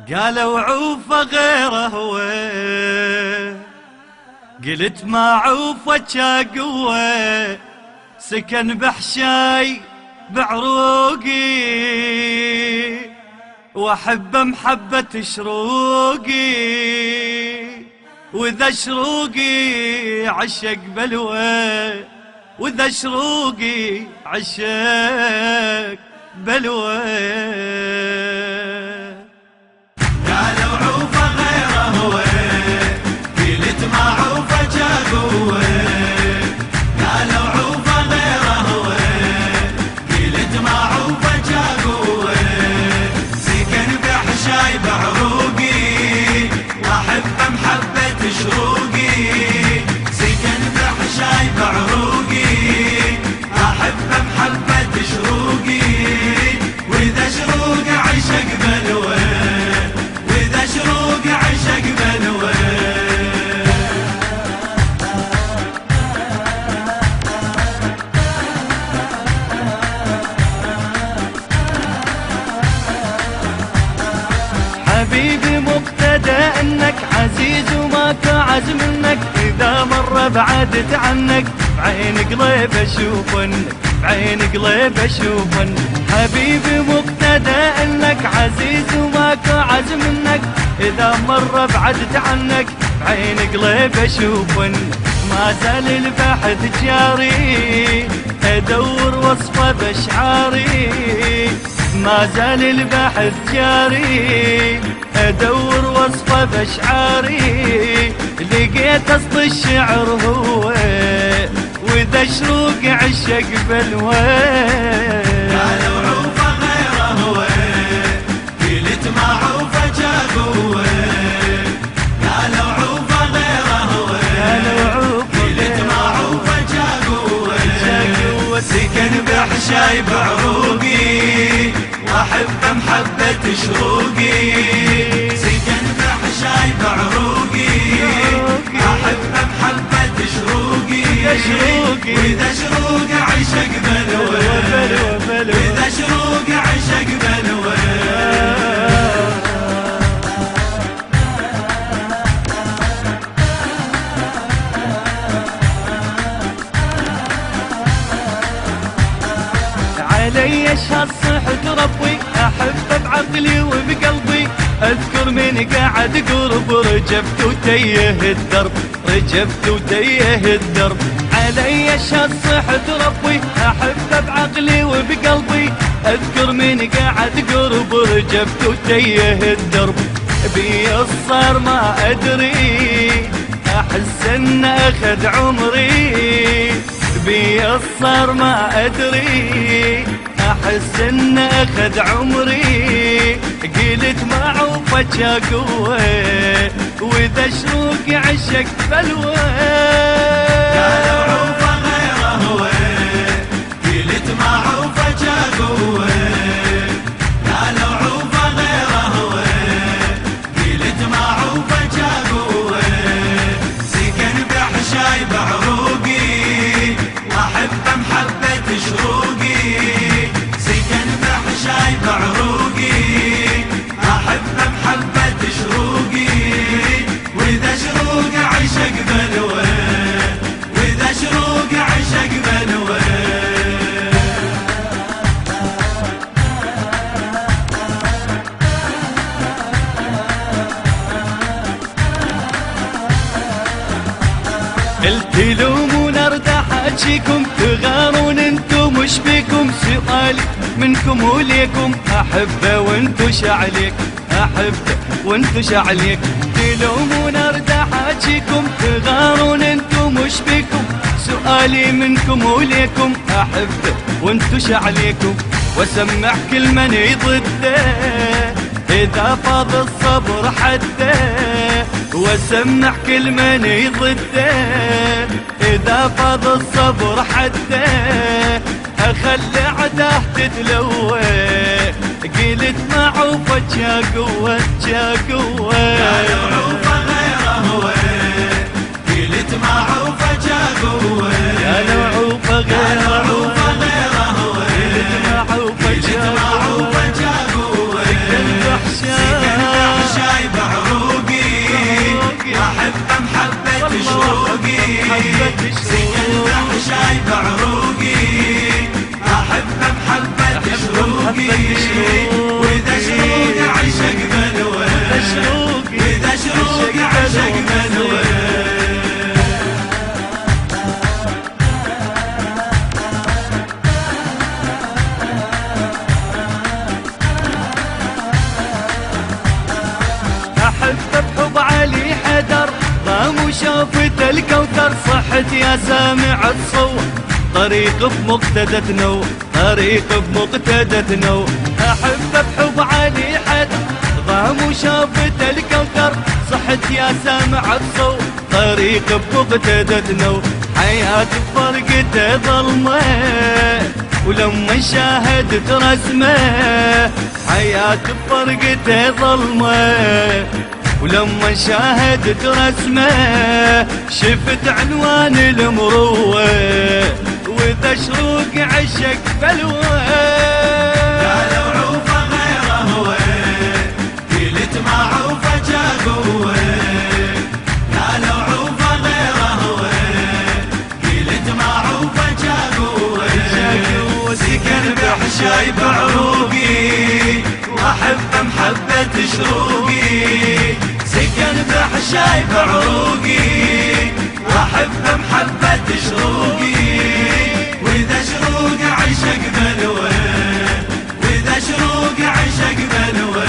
قالوا عوفه غيره هو، قلت ما عوفه قوة، سكن بحشاي بعروقي واحب محبة شروقي، واذا شروقي عشق بلوى، واذا شروقي عشق بلوى. قالوا عوفه غيره هو، قلت ما عوفه قوة. قالوا عوفه غيره هو، قلت ما عوفه قوة، سكن بحشاي بعروقي واحب محبة شروقي، سكن بحشاي بعروقي احب محبة شروقي، واذا شروق عشق بلوى، واذا شروق عشق بلوى. حبيبي مقتدى انك عزيز وماك عز منك، اذا مر بعدت عنك بعين قليب اشوفنك، بعين قليب اشوفنك. حبيبي مقتدى انك عزيز وماك عز منك، اذا مر بعدت عنك بعين قليب اشوفنك. ما زال البحث جاري ادور وصفه باشعاري، ما زال البحث جاري ادور وصفه باشعاري، لقيت اصل الشعر هو، واذا شروق عشق بلوى. قالوا عوفه غيره هو، قلت ما عوفه قوة. قالوا عوفه غيره هو، قلت ما عوفه قوة، سكن بحشاي بعروقي واحب محبة شروقي، سكن بحشاي بعروقي احب محبة شروقي، واذا شروق عشق بلوى، واذا شروق عشق بلوى. علي اشهد صحة ربي احبه بعقلي وبقلبي، اذكر من قاعد قرب رجبت وتيه الدرب، رجبت وتيه الدرب. علي اشهد صحة ربي احبه بعقلي وبقلبي، اذكر من قاعد قرب رجبت وتيه الدرب. بي الصار ما ادري احس ان اخذ عمري، بي الصار ما ادري احس ان اخذ عمري، قلت ما عوفه قوة، واذا شروق عشق بلوى. قالوا عوفه غيره هو، قلت ما عوفه قوة. قالوا عوفه غيره هو، قلت ما عوفه قوة، سكن بحشاي بعروقي واحب محبة شروقي، سكن بحشاي بعروقي احب محبة شروقي، واذا شروق عشق بلوى، واذا شروق عشق بلوى. التلومون ارتاح اجيكم، تغارون انتم مش بيكم، سؤالي منكم وليكم، احبه وانتو شعليك، احبه وانتو شعليك. تلومون ارتاح اجيكم، تغارون انتم مش بيكم، سؤالي منكم وليكم، احبه وانتو شعليكم. واسمع كل من ضده اذا فاض الصبر حده، واسمع كل من ضده اذا فاض الصبر حده، اخلي عداه تتلوى، قلت ما عوفه قوة قوة. قالوا عوفه غيره هو، قلت ما عوفه قوة. قالوا عوفه غيره هو، قلت ما عوفه قوة، قوة، سكن بحشاي شافت الكوثر صحت يا سامع الصوت طريق بمقتدى تنو طريق بمقتدى تنو أحب بحب علي حد ضام وشافت الكوثر صحت يا سامع الصوت طريق بمقتدى تنو حياة بفرقته ظلمة ولما شاهدت رسمه حياة بفرقته ظلمة ولما شاهدت رسمه شفت عنوان المروة وذا شروق عشق بلوه قالوا عوفه غيره هو قلت ما عوفه جاقوه قالوا عوفه غيره هو قلت ما عوفه جاقوه سكن بحشاي بعروقي واحب محبة شروقي سكن بحشاي بعروقي واحب محبة شروقي واذا شروق عشق بلوه واذا شروق عشق بلوه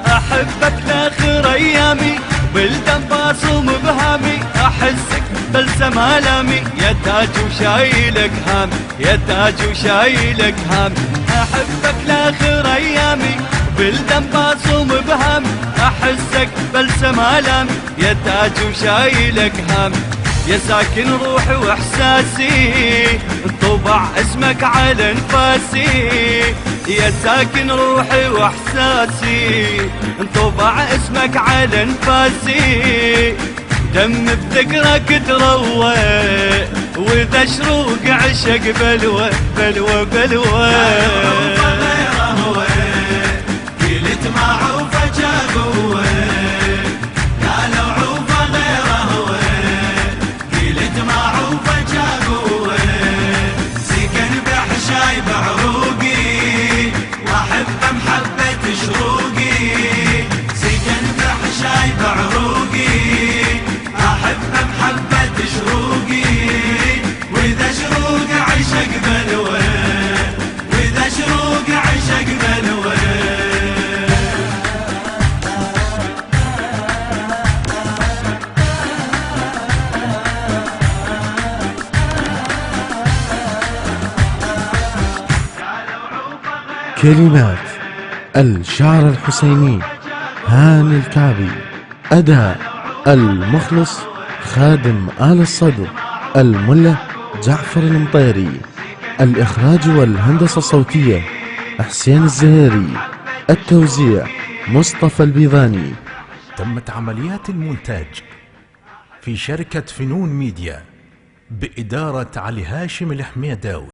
أحبك لاخر أيامي بالدم باصوم بهامي أحسك بلسم آلامي يا تاج وشايلك هامي يا تاج وشايلك هامي أحبك لاخر أيامي بالدم باصوم بهامي أحسك بلسم آلامي يا تاج وشايلك هامي يا ساكن روحي واحساسي انطبع اسمك على انفاسي يا ساكن روحي واحساسي انطبع اسمك على انفاسي دم بذكرك تروى واذا شروق عشق بلوى بلوى بلوى قلت ما عوفه جاقوه قالوا عوفه غيره هو قلت ما عوفه جاقوه سكن بحشاي بعروقي واحب محبة شروقي سكن بحشاي بعروقي احب محبة شروقي واذا شروق عشق بلوه واذا شروق عشق بلوه كلمات الشاعر الحسيني هاني الكعبي. أداء المخلص خادم آل الصدر الملا جعفر المطيري. الإخراج والهندسة الصوتية حسين الزهيري. التوزيع مصطفى البيضاني. تمت عمليات المونتاج في شركة فنون ميديا بإدارة علي هاشم الحميداوي.